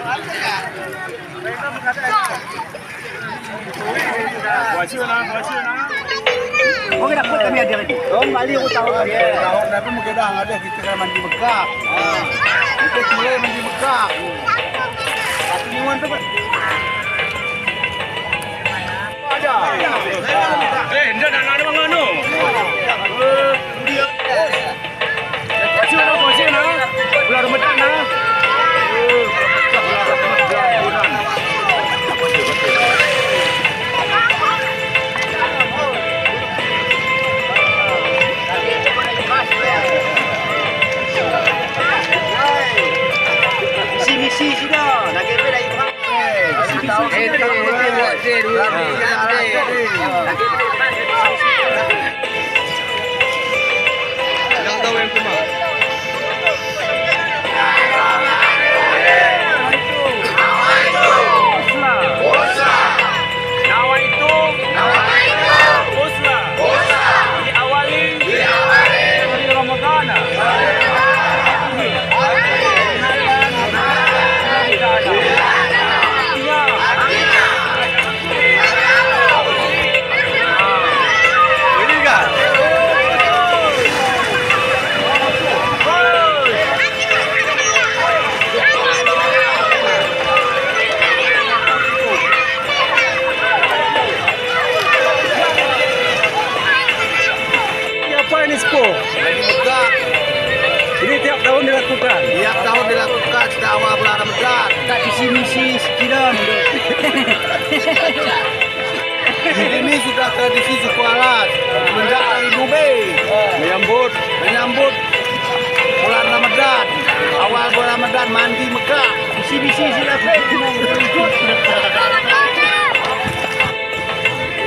Oh, dapat kami ada lagi. Oh, Bali aku tahu lagi. Tahu tapi mungkin dah ada kita kan mandi Mekah. Kita mulai mandi Mekah. Tapi nyuan tu ada. Enggak ada mangano. Kecil na. Bulan Ramadan na. Misi sudah, nak kira dah ibu. Yang tahu yang cuma. Ini tiap tahun dilakukan. Tiap tahun dilakukan sejak awal bulan Ramadan. Tak misi sekiran. Ini sudah tradisi suku Alas semenjak dari Dubai menyambut bulan Ramadan. Awal bulan Ramadan mandi Mekah. Misi sudah.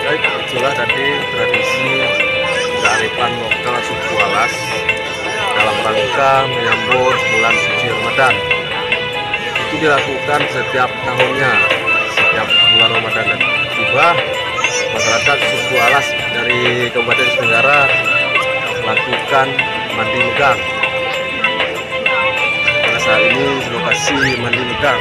Baik, itulah tadi tradisi kearifan lokal suku Alas dalam rangka menyambut bulan suci Ramadan. Itu dilakukan setiap tahunnya. Setiap bulan Ramadan tiba, masyarakat suku Alas dari Kabupaten Tenggara melakukan mandi megang. Pada saat ini lokasi mandi megang